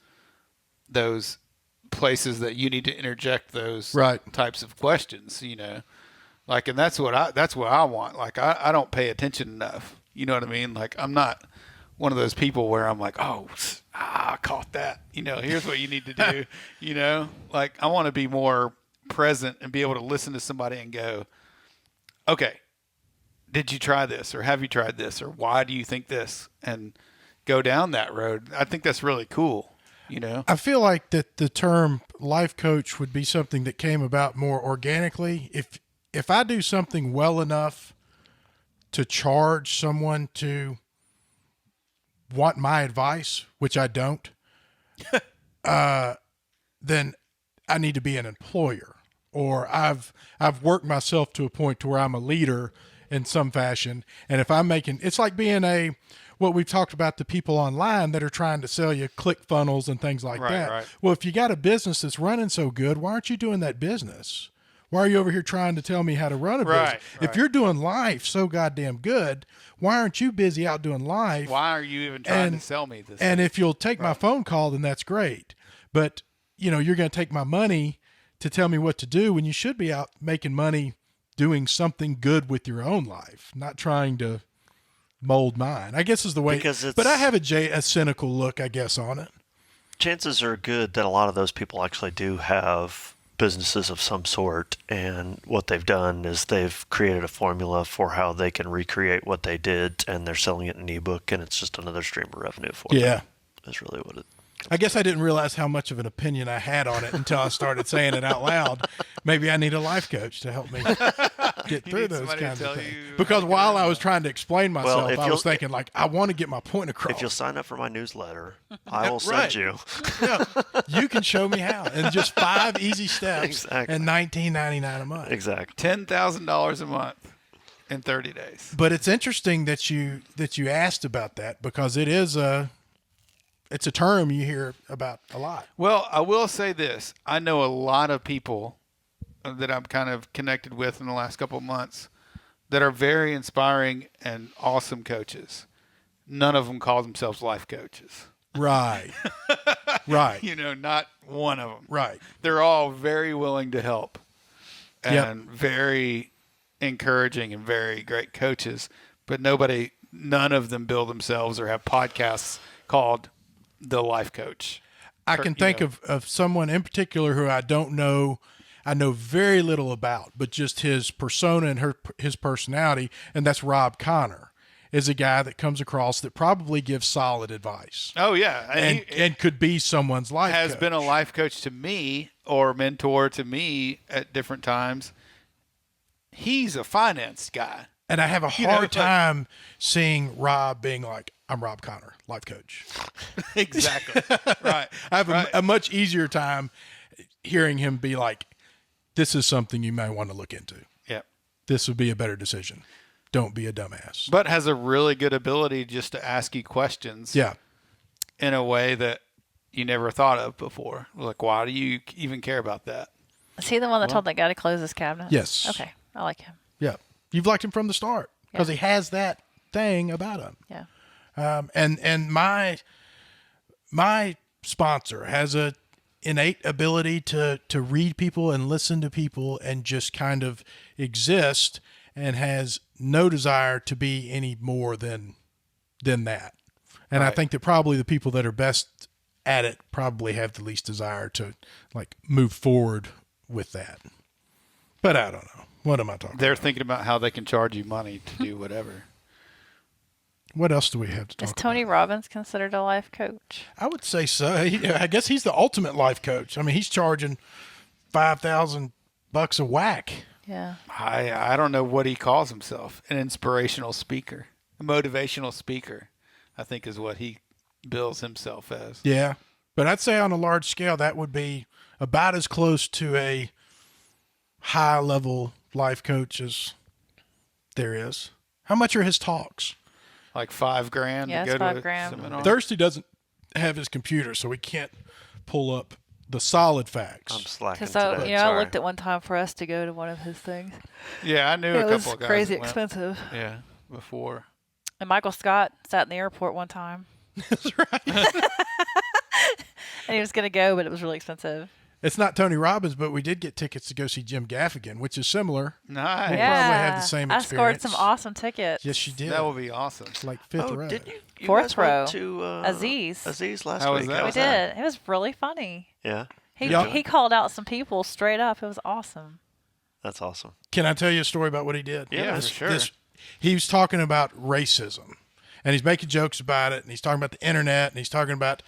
places that you need to interject those Right. types of questions, and that's what I want. Like, I don't pay attention enough. You know what I mean? Like, I'm not one of those people where I'm like, I caught that. Here's what you need to do. Like, I want to be more present and be able to listen to somebody and go, okay, did you try this, or have you tried this, or why do you think this, and go down that road. I think that's really cool. I feel like that the term life coach would be something that came about more organically. If I do something well enough to charge someone to want my advice, which I don't, then I need to be an employer, or I've worked myself to a point to where I'm a leader in some fashion. And if I'm making, it's like being what we've talked about, the people online that are trying to sell you click funnels and things like that. Right. Well, if you got a business that's running so good, why aren't you doing that business? Why are you over here trying to tell me how to run a Right, business? right. If you're doing life so goddamn good, why aren't you busy out doing life? Why are you even trying to sell me this? And thing? if you'll take my phone call, then that's great. But, you're going to take my money to tell me what to do when you should be out making money doing something good with your own life, not trying to mold mine, I guess is the way. But I have a cynical look, I guess, on it. Chances are good that a lot of those people actually do have businesses of some sort, and what they've done is they've created a formula for how they can recreate what they did, and they're selling it in an ebook, and it's just another stream of revenue for them. Yeah. That's really what it I guess I didn't realize how much of an opinion I had on it until I started saying it out loud. Maybe I need a life coach to help me get through need those somebody to kinds of tell things. you Because how to while get I around was trying to explain myself, if I you'll- was thinking, like, I want to get my point across. If you'll sign up for my newsletter, I will Right. send you. Yeah, you can show me how in just 5 easy steps Exactly. and $19.99 a month. Exactly. $10,000 a month in 30 days. But it's interesting that you asked about that, because it's a term you hear about a lot. Well, I will say this. I know a lot of people that I'm kind of connected with in the last couple of months that are very inspiring and awesome coaches. None of them call themselves life coaches. Right. Right. Not one of them. Right. They're all very willing to help Yep. and very encouraging and very great coaches, but none of them bill themselves or have podcasts called The Life Coach. I can think of someone in particular who I don't know. I know very little about, but just his persona and his personality, and that's Rob Connor, is a guy that comes across that probably gives solid advice Oh yeah, and could be someone's life has coach. been a life coach to me or mentor to me at different times. He's a finance guy. And I have a know, hard like- time seeing Rob being like, I'm Rob Connor, life coach. Exactly. Right. I have Right. a much easier time hearing him be like, this is something you may want to look into. Yep. This would be a better decision. Don't be a dumbass. But has a really good ability just to ask you questions Yeah. in a way that you never thought of before. Like, why do you even care about that? Is he the one that told that guy to close his cabinet? Yes. Okay, I like him. Yeah. You've liked him from the start because Yeah. he has that thing about him. Yeah. And my sponsor has a innate ability to read people and listen to people and just kind of exist, and has no desire to be any more than that. And I Right. think that probably the people that are best at it probably have the least desire to like move forward with that. But I don't know. What am I talking They're about? thinking about how they can charge you money to do whatever. What else do we have to talk Is about? Tony Robbins considered a life coach? I would say so. I guess he's the ultimate life coach. I mean, he's charging $5,000 a whack. Yeah. I don't know what he calls himself. An inspirational speaker, a motivational speaker, I think is what he bills himself as. Yeah. But I'd say on a large scale, that would be about as close to a high level life coach as there is. How much are his talks? Like $5,000 Yeah, to it's go to a $5,000. seminar. Thirsty doesn't have his computer, so we can't pull up the solid facts. I'm slacking Because today. I Sorry. looked at one time for us to go to one of his things. Yeah, I knew a It couple was of guys crazy that went. expensive. Yeah, before. And Michael Scott sat in the airport one time. That's right. And he was going to go, but it was really expensive. It's not Tony Robbins, but we did get tickets to go see Jim Gaffigan, which is similar. Nice. We'll Yeah. probably have the same I scored some experience. awesome tickets. Yes, you did. That would be awesome. It's like fifth row. Did you? You Fourth guys went row. to Aziz. Aziz last How was week. that? How We was that? did. It was really funny. Yeah, He called out some people straight up. It was awesome. that's awesome. Can I tell you a story about what he did? Yeah, for sure. He was talking about racism, and he's making jokes about it, and he's talking about the internet, and he's talking about,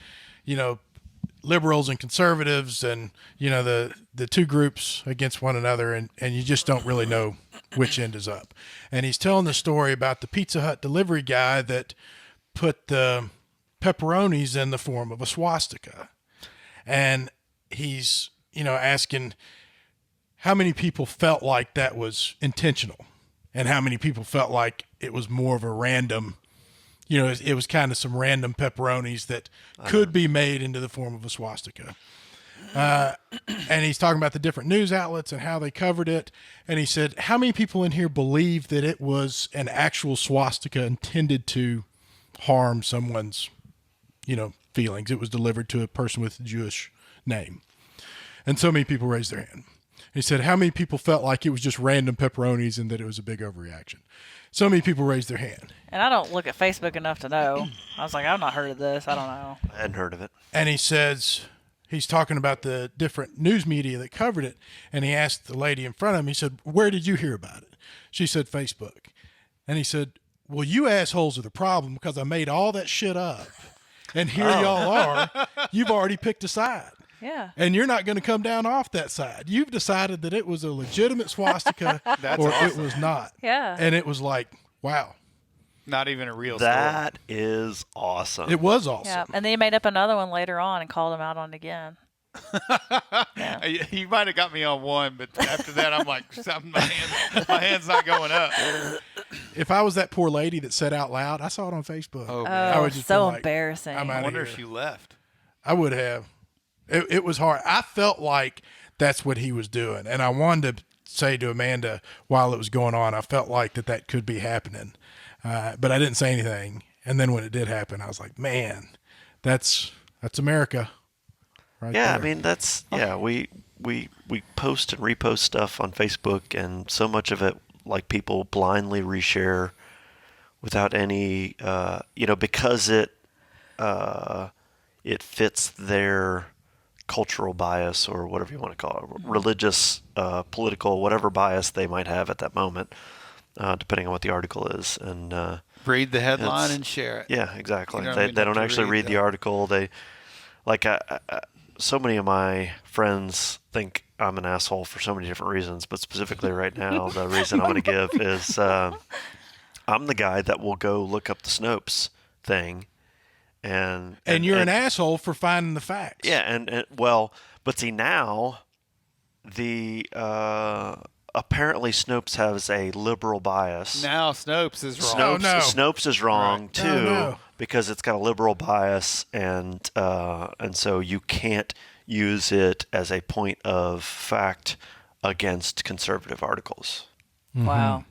liberals and conservatives, and the two groups against one another, and you just don't really know which end is up. And he's telling the story about the Pizza Hut delivery guy that put the pepperonis in the form of a swastika, and he's asking how many people felt like that was intentional and how many people felt like it was more of a random, it was kind of some random pepperonis that could be made into the form of a swastika. And he's talking about the different news outlets and how they covered it. And he said, how many people in here believe that it was an actual swastika intended to harm someone's, feelings? It was delivered to a person with a Jewish name. And so many people raised their hand. He said, how many people felt like it was just random pepperonis and that it was a big overreaction? So many people raised their hand. And I don't look at Facebook enough to know. I was like, I've not heard of this. I don't know. I hadn't heard of it. And he says, he's talking about the different news media that covered it. And he asked the lady in front of him, he said, where did you hear about it? She said, Facebook. And he said, well, you assholes are the problem because I made all that shit up. And here y'all are. You've already picked a side. Yeah. And you're not going to come down off that side. You've decided that it was a legitimate swastika or it was not. Yeah. And it was like, wow. Not even a real story. That is awesome. It was awesome. Yeah. And then he made up another one later on and called him out on it again. Yeah. You might have got me on one, but after that, I'm like, my hand's not going up. If I was that poor lady that said out loud, I saw it on Facebook. Oh, I Oh, would just so be like, embarrassing. I'm I outta wonder here. if you left. I would have. It was hard. I felt like that's what he was doing. And I wanted to say to Amanda while it was going on, I felt like that could be happening. But I didn't say anything. And then when it did happen, I was like, man, that's America. Right Yeah, there. I mean we post and repost stuff on Facebook, and so much of it, like, people blindly reshare without any because it fits their cultural bias, or whatever you want to call it, religious, political, whatever bias they might have at that moment, depending on what the article is. And Read the headline It's- and share it. yeah, exactly. You know, They we don't don't have to actually read the that. article. They so many of my friends think I'm an asshole for so many different reasons, but specifically right now, the reason I'm going to give is I'm the guy that will go look up the Snopes thing, and you're an asshole for finding the facts. yeah, and well, but see now, the apparently Snopes has a liberal bias. Now Snopes is wrong. No, no. Snopes is wrong Right. too, No. because it's got a liberal bias, and so you can't use it as a point of fact against conservative articles. Wow.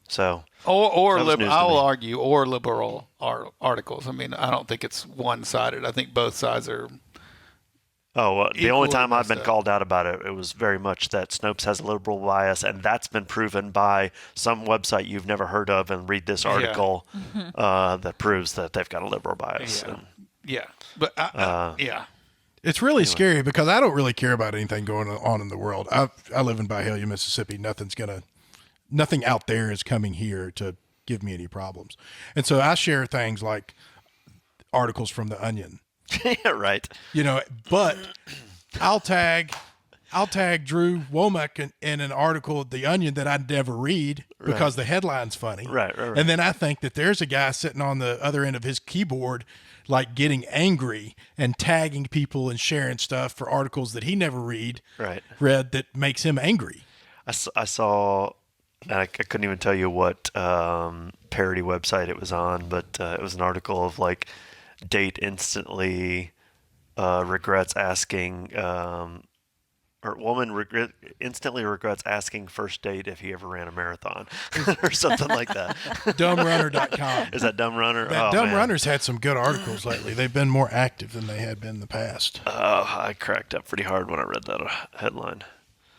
So Or That was news to I will me. argue, or liberal articles. I mean, I don't think it's one-sided. I think both sides are. the only Equally time I've been messed up. called out about it, it was very much that Snopes has a liberal bias, and that's been proven by some website you've never heard of, and read this article that proves that they've got a liberal bias. Yeah. And, Yeah, but yeah, It's really scary because I don't really care about anything going on in the world. I live in Byhalia, Mississippi. Nothing out there is coming here to give me any problems. And so I share things like articles from The Onion, yeah, right. but I'll tag Drew Womack in an article at The Onion that I'd never read because the headline's funny. Right. And then I think that there's a guy sitting on the other end of his keyboard, like getting angry and tagging people and sharing stuff for articles that he never read that makes him angry. I saw, and I couldn't even tell you what parody website it was on, but it was an article of like, date instantly regrets asking, or woman instantly regrets asking first date if he ever ran a marathon, or something like that. Dumbrunner.com. Is that Dumb Runner? Dumb man. Runner's had some good articles lately. They've been more active than they had been in the past. I cracked up pretty hard when I read that headline.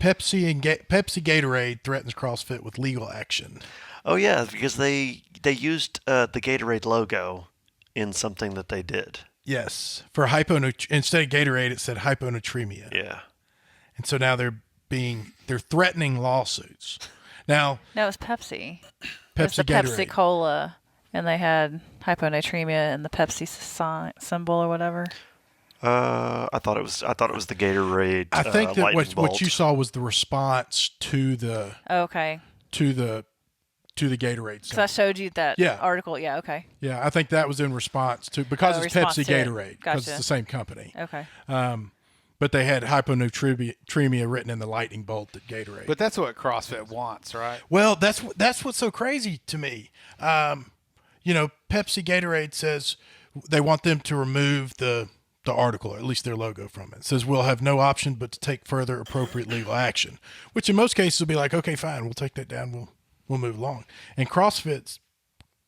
Pepsi Gatorade threatens CrossFit with legal action. Oh yeah, because they used the Gatorade logo in something that they did. Yes, for instead of Gatorade, it said hyponatremia. Yeah. And so now they're threatening lawsuits. Now, No, it was Pepsi. It was the Gatorade. Pepsi Cola, and they had hyponatremia and the Pepsi symbol or whatever. I thought it was the Gatorade. I think that lightning what bolt. you saw was the response to the Okay. Gatorade. So I showed you that Yeah. article. Yeah, okay. Yeah, I think that was in response to because it's response Pepsi to it. Gatorade because Gotcha. it's the same company. Okay. But they had hyponatremia written in the lightning bolt at Gatorade. but that's what CrossFit wants, right? Well, that's what's so crazy to me. Pepsi Gatorade says they want them to remove the the article, or at least their logo from it. It says, we'll have no option but to take further appropriate legal action, which in most cases will be like, okay, fine, we'll take that down. We'll move along. And CrossFit's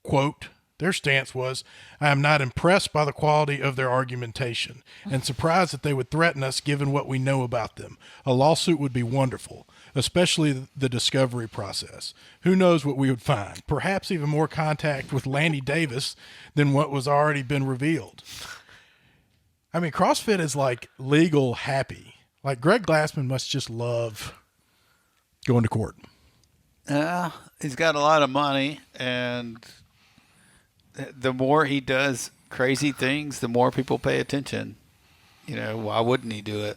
quote, their stance was, I am not impressed by the quality of their argumentation and surprised that they would threaten us given what we know about them. A lawsuit would be wonderful, especially the discovery process. Who knows what we would find? Perhaps even more contact with Lanny Davis than what was already been revealed. I mean, CrossFit is like legal happy. Like Greg Glassman must just love going to court. He's got a lot of money, and the more he does crazy things, the more people pay attention. You know, why wouldn't he do it?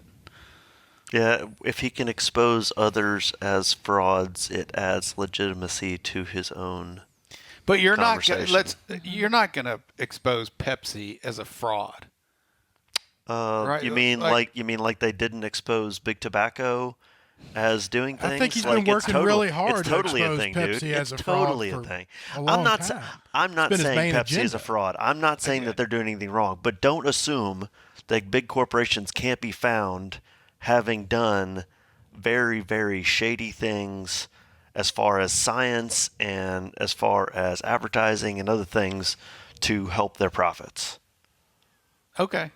Yeah, if he can expose others as frauds, it adds legitimacy to his own. But you're not conversation. you're not going to expose Pepsi as a fraud. Right? You mean Like- like they didn't expose Big Tobacco as doing things? I think he's Like, been it's working really hard It's to totally a expose thing, Pepsi dude. as It's a fraud totally for a thing. a long I'm not time. I'm not It's been his saying main Pepsi is a agenda. fraud. I'm not saying that they're doing anything wrong, but don't assume that big corporations can't be found having done very, very shady things as far as science and as far as advertising and other things to help their profits. Okay.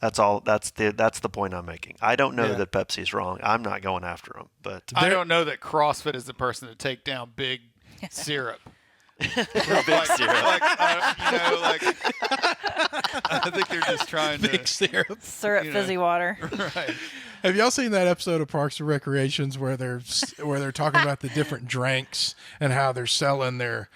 That's all. That's the point I'm making. I don't know Yeah. that Pepsi's wrong. I'm not going after them, but I don't know that CrossFit is the person to take down big syrup. big syrup. I think they're just trying to. Syrup. Syrup, You know. fizzy water. Right. Have y'all seen that episode of Parks and Recreations where they're talking about the different drinks and how they're selling their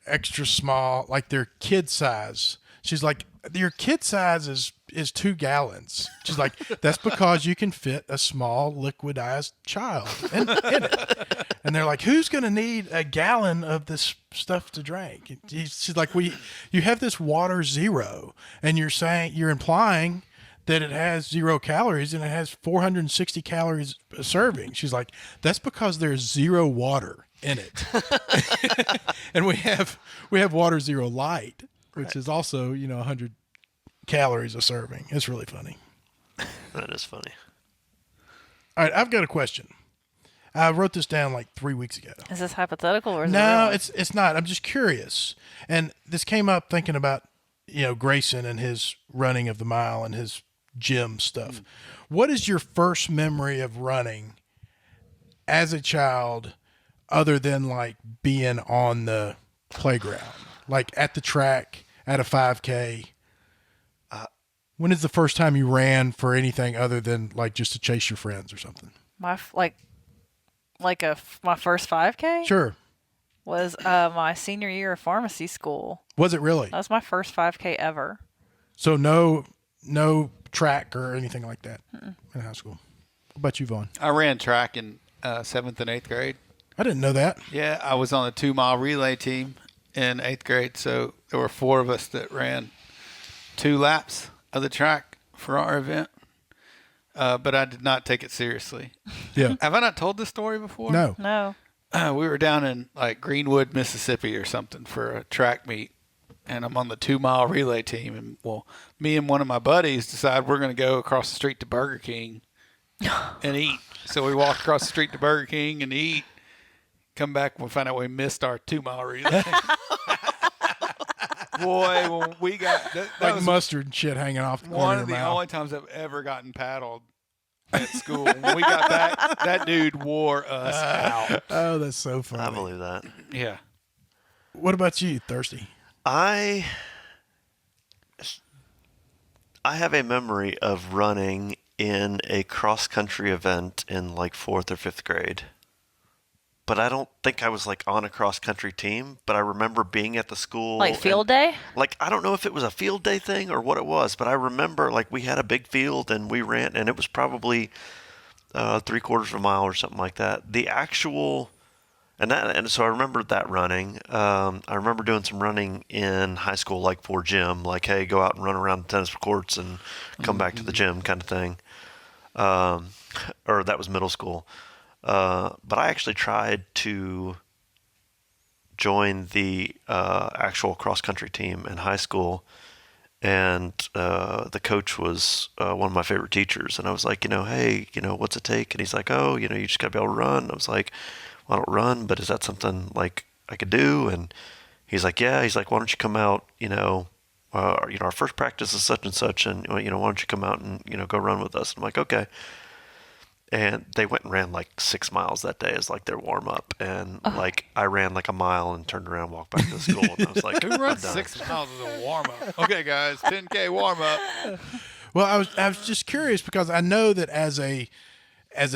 extra small, like their kid size? She's like, your kid size is 2 gallons. She's like, that's because you can fit a small liquidized child in it. And they're like, who's going to need a gallon of this stuff to drink? She's like, you have this water zero, and you're implying that it has 0 calories and it has 460 calories a serving. She's like, that's because there's 0 water in it. And we have water zero light, which is also, 100 calories a serving. It's really funny. that is funny. All right, I've got a question. I wrote this down like 3 weeks ago. Is this hypothetical or is it No, real? it's not. I'm just curious. And this came up thinking about, Grayson and his running of the mile and his gym stuff. What is your first memory of running as a child other than like being on the playground, like at the track, at a 5K? When is the first time you ran for anything other than like just to chase your friends or something? my first 5K Sure. was my senior year of pharmacy school. Was it really? That was my first 5K ever. So no track or anything like that in high school. What about you, Vaughn? I ran track in 7th and 8th grade. I didn't know that. Yeah, I was on the 2-mile relay team in 8th grade, so there were 4 of us that ran 2 laps of the track for our event. But I did not take it seriously. Yeah. Have I not told this story before? No. No. We were down in like Greenwood, Mississippi or something for a track meet, and I'm on the 2-mile relay team. And well, me and one of my buddies decide we're going to go across the street to Burger King and eat. So we walk across the street to Burger King and eat. Come back and we find out we missed our 2-mile relay. Boy, when we got that Like was mustard and shit hanging off the corner one of of your the mouth. only times I've ever gotten paddled at school. When we got back, that dude wore us out. Oh, that's so funny. I believe that. Yeah. What about you, Thirsty? I have a memory of running in a cross country event in like 4th or 5th grade. But I don't think I was like on a cross country team, but I remember being at the school. Like field day? Like, I don't know if it was a field day thing or what it was, but I remember like we had a big field and we ran, and it was probably 3/4 of a mile or something like that. The actual, and so I remember that running. I remember doing some running in high school, like for gym, like, hey, go out and run around the tennis courts and come back to the gym kind of thing. Or that was middle school. But I actually tried to join the actual cross country team in high school, And the coach was one of my favorite teachers. And I was like, hey, what's it take? And he's like, oh, you just got to be able to run. I was like, well, I don't run, but is that something like I could do? And he's like, yeah. He's like, why don't you come out, our first practice is such and such, and why don't you come out and go run with us? I'm like, okay. And they went and ran like 6 miles that day as like their warm up, and like I ran like a mile and turned around and walked back to school, and I was like, Who runs 6 miles as a warm up? Okay, guys, 10K warm up. Well, I was just curious because I know that as a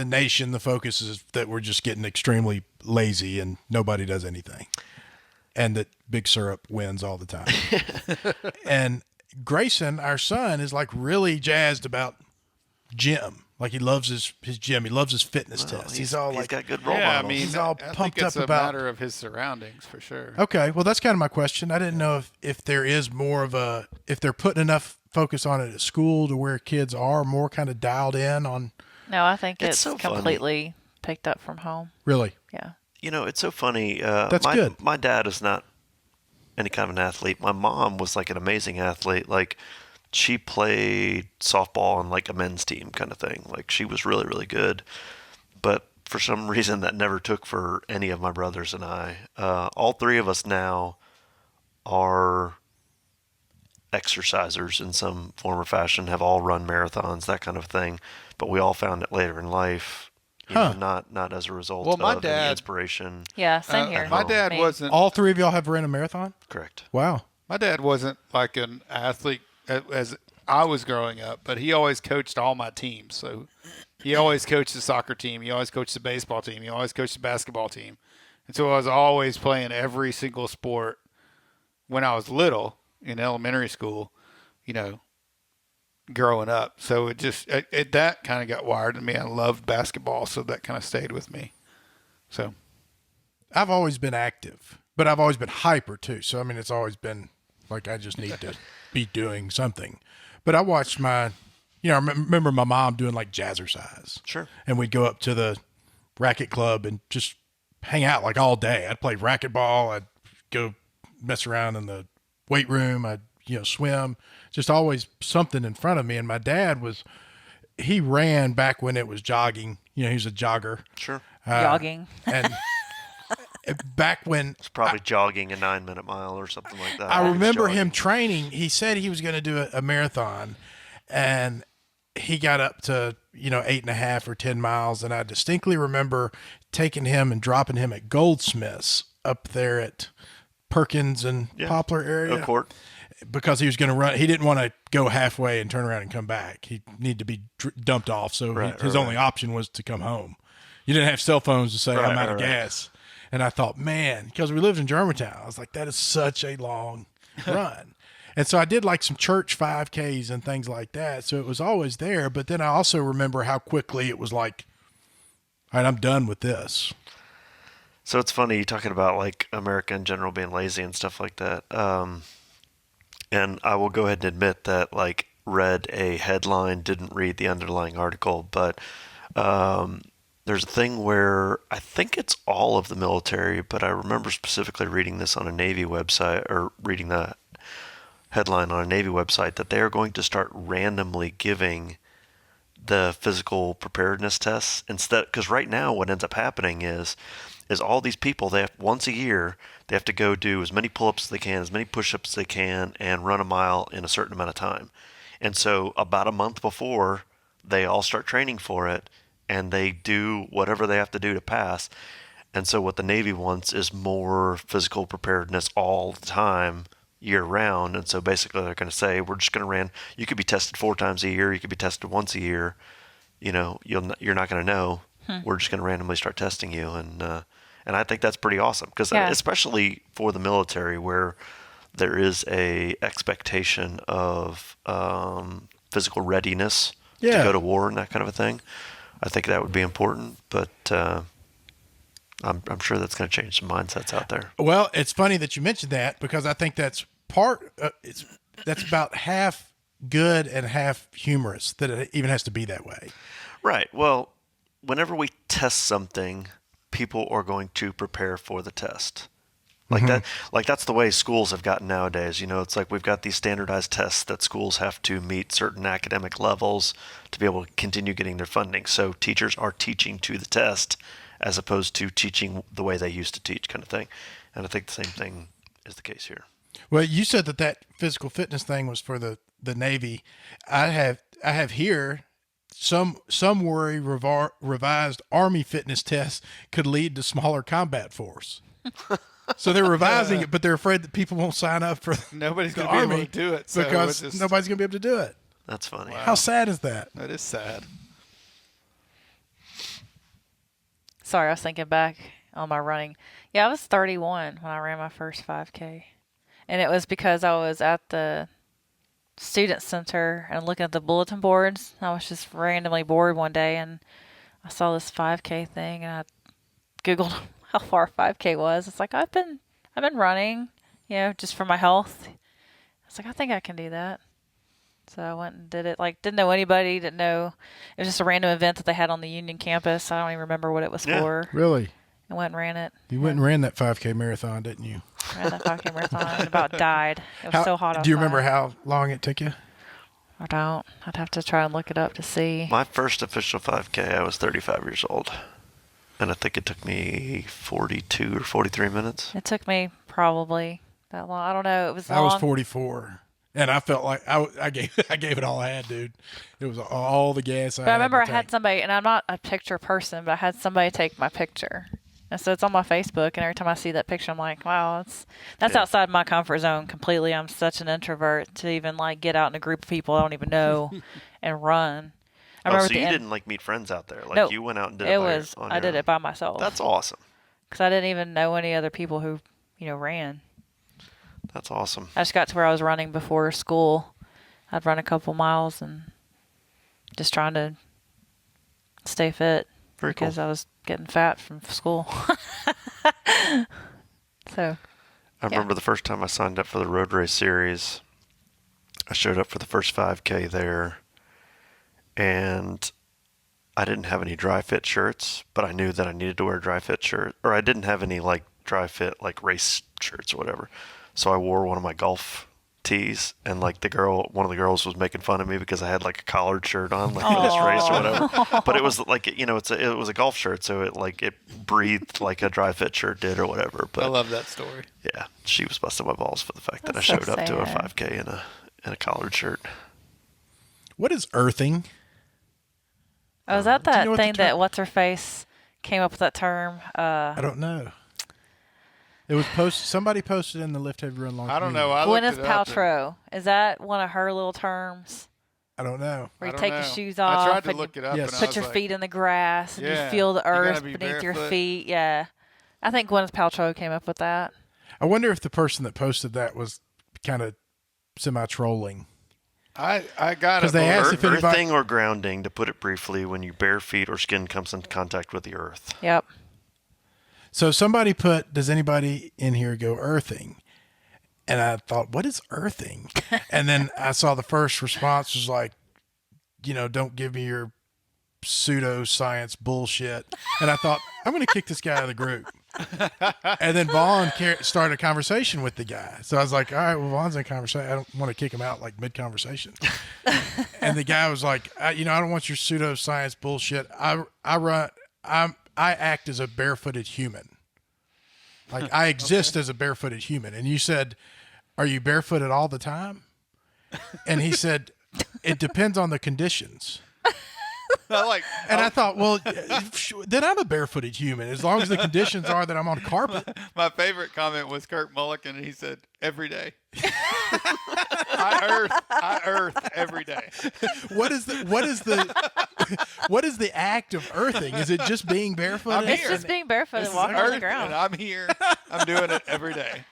nation, the focus is that we're just getting extremely lazy and nobody does anything, and that Big Syrup wins all the time. And Grayson, our son, is like really jazzed about gym. Like he loves his gym. He loves his fitness test. He's got good role Yeah, I models. mean, He's all I pumped think it's up a about- matter of his surroundings for sure. Okay, well, that's kind of my question. I didn't know if there is more of if they're putting enough focus on it at school to where kids are more kind of dialed in on. No, I think It's it's so funny. completely picked up from home. Really? Yeah. It's so funny. That's my, good. My dad is not any kind of an athlete. My mom was like an amazing athlete. Like she played softball on like a men's team kind of thing. Like she was really, really good. But for some reason that never took for any of my brothers and I. All three of us now are exercisers in some form or fashion, have all run marathons, that kind of thing. But we all found it later in life. Not as a result Well, my of any dad- inspiration. Yeah, same here. My dad Me. wasn't. All three of y'all have ran a marathon? Correct. Wow. My dad wasn't like an athlete as I was growing up, but he always coached all my teams. So he always coached the soccer team. He always coached the baseball team. He always coached the basketball team. And so I was always playing every single sport when I was little in elementary school, growing up. So it just, that kind of got wired in me. I loved basketball, so that kind of stayed with me. So I've always been active, but I've always been hyper too. So, I mean, it's always been like I just need to be doing something. But I watched I remember my mom doing like jazzercise. Sure. And we'd go up to the racket club and just hang out like all day. I'd play racquetball. I'd go mess around in the weight room. I'd, swim, just always something in front of me. And my dad he ran back when it was jogging. He was a jogger. Sure. Jogging. And back when It's probably jogging a 9-minute mile or something like that. I He was remember him jogging. training. He said he was going to do a marathon, and he got up to 8.5 or 10 miles. And I distinctly remember taking him and dropping him at Goldsmiths up there at Perkins and Poplar area. Oak Court. Because he was going to run. He didn't want to go halfway and turn around and come back. He needed to be dumped off. So his only option was to come home. You didn't have cell phones to say, I'm out of gas. And I thought, man, because we lived in Germantown, I was like, that is such a long run. And so I did like some church 5Ks and things like that. So it was always there. But then I also remember how quickly it was like, all right, I'm done with this. So it's funny you talking about like America in general being lazy and stuff like that. And I will go ahead and admit that like read a headline, didn't read the underlying article, but there's a thing where I think it's all of the military, but I remember specifically reading this on a Navy website, or reading the headline on a Navy website, that they are going to start randomly giving the physical preparedness tests instead, because right now what ends up happening is all these people, they have once a year, they have to go do as many pull-ups as they can, as many push-ups as they can, and run a mile in a certain amount of time. And so about a month before, they all start training for it, and they do whatever they have to do to pass. And so what the Navy wants is more physical preparedness all the time, year round. And so basically they're going to say, we're just going to you could be tested 4 times a year, you could be tested once a year, you're not going to know. We're just going to randomly start testing you. And I think that's pretty awesome, because especially for the military, where there is a expectation of physical readiness to go to war and that kind of a thing. I think that would be important, but I'm sure that's going to change some mindsets out there. Well, it's funny that you mentioned that, because I think that's that's about half good and half humorous, that it even has to be that way. Right. Well, whenever we test something, people are going to prepare for the test. Like that's the way schools have gotten nowadays. It's like we've got these standardized tests that schools have to meet certain academic levels to be able to continue getting their funding. So teachers are teaching to the test as opposed to teaching the way they used to teach, kind of thing. And I think the same thing is the case here. Well, you said that physical fitness thing was for the Navy. I have here some worry revised Army fitness tests could lead to smaller combat force. So they're revising it, but they're afraid that people won't sign up for Nobody's the going to be Army able to do it. So because it's just, nobody's going to be able to do it. That's funny. Wow. How sad is that? That is sad. Sorry, I was thinking back on my running. Yeah, I was 31 when I ran my first 5K. And it was because I was at the student center and looking at the bulletin boards. I was just randomly bored one day and I saw this 5K thing and I Googled how far 5K was. It's like, I've been running, just for my health. I was like, I think I can do that. So I went and did it. Like, didn't know anybody, didn't know. It was just a random event that they had on the Union campus. I don't even remember what it was for. Really? I went and ran it. You went and ran that 5K marathon, didn't you? Ran that 5K marathon and about died. It was so hot outside. Do you remember how long it took you? I don't. I'd have to try and look it up to see. My first official 5K, I was 35 years old. And I think it took me 42 or 43 minutes. It took me probably that long. I don't know. It was long. I was 44. And I felt like I gave it all I had, dude. It was all the gas I had. But I remember I to had take. somebody, and I'm not a picture person, but I had somebody take my picture. And so it's on my Facebook, and every time I see that picture, I'm like, wow, that's outside my comfort zone completely. I'm such an introvert to even get out in a group of people I don't even know and run. I remember so you didn't meet friends out there? No, you went out and did it on I your did own? it by myself. That's awesome. Because I didn't even know any other people who, ran. That's awesome. I just got to where I was running before school. I'd run a couple miles and just trying to stay fit. Very because cool. I was getting fat from school. So I remember the first time I signed up for the road race series. I showed up for the first 5K there, and I didn't have any dry fit shirts, but I knew that I needed to wear a dry fit shirt, or I didn't have any dry fit race shirts or whatever. So I wore one of my golf tees, and one of the girls was making fun of me because I had a collared shirt on, in this race or whatever. But it was it was a golf shirt, so it breathed like a dry fit shirt did or whatever. But I love that story. yeah, she was busting my balls for the fact that I That's so showed up to a sad. 5K in a collared shirt. What is earthing? oh, is that Do you that know what the thing term- that what's her face came up with that term? I don't know. It was posted. Somebody posted in the Lift Heavy Run Long. I don't know. community. I looked Gwyneth it up and- Paltrow. Is that one of her little terms? I don't know. Where I you don't take know. your shoes off I tried to and look you it up. Yes. And I put was your like, feet in the grass and Yeah, you feel the you gotta earth be beneath your barefoot. feet. Yeah. I think Gwyneth Paltrow came up with that. I wonder if the person that posted that was kind of semi-trolling. I got it. 'Cause they asked if anybody- Earthing or grounding, to put it briefly, when your bare feet or skin comes in contact with the earth. Yep. So somebody put, does anybody in here go earthing? And I thought, what is earthing? And then I saw the first response was like, don't give me your pseudoscience bullshit. And I thought, I'm going to kick this guy out of the group. And then Vaughn started a conversation with the guy. So I was like, all right, well, Vaughn's in conversation. I don't want to kick him out mid-conversation. And the guy was like, I don't want your pseudoscience bullshit. I act as a barefooted human. I exist as a barefooted human. And you said, are you barefooted all the time? And he said, it depends on the conditions. And I thought, well, then I'm a barefooted human as long as the conditions are that I'm on carpet. My favorite comment was Kirk Mulligan, and he said, "Every day." I earth every day. What is the act of earthing? Is it just being barefoot? I'm It's here. just being barefoot This and is walking on the earth, ground. and I'm here. I'm doing it every day.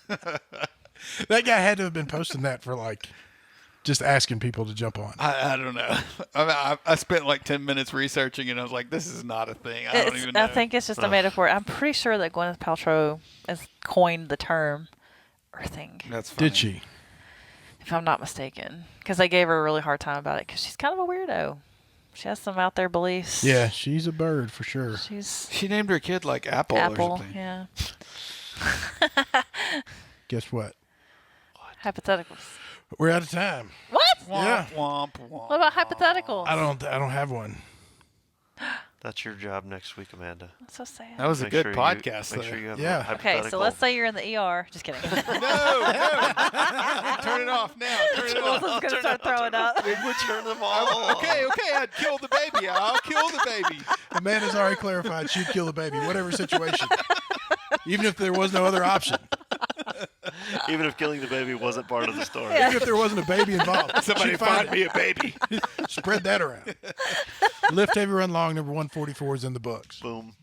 That guy had to have been posting that for just asking people to jump on. I don't know. I spent 10 minutes researching, and I was like, "This is not a thing." I don't even know. I think it's just a metaphor. I'm pretty sure that Gwyneth Paltrow has coined the term earthing, That's funny. Did she? if I'm not mistaken, because they gave her a really hard time about it because she's kind of a weirdo. She has some out there beliefs. Yeah, she's a bird for sure. She's She named her kid Apple or Apple. something. Yeah. Guess what? Hypotheticals. We're out of time. What? Yeah. Womp, womp. What about hypotheticals? I don't have one. That's your job next week, Amanda. That's so sad. That was a Make good sure podcast, Make though. sure you have Yeah. a hypothetical. Okay, so let's say you're in the ER. Just kidding. No. Turn it off now. Turn it off. Wilson's gonna start throwing up. Turn them all. Okay, I'd kill the baby. I'll kill the baby. Amanda's already clarified she'd kill the baby, whatever situation. Even if there was no other option. Even if killing the baby wasn't part of the story. Even if there wasn't a baby involved. Somebody she'd find it. me a baby. Spread that around. Lift Heavy Run Long, number 144 is in the books. Boom.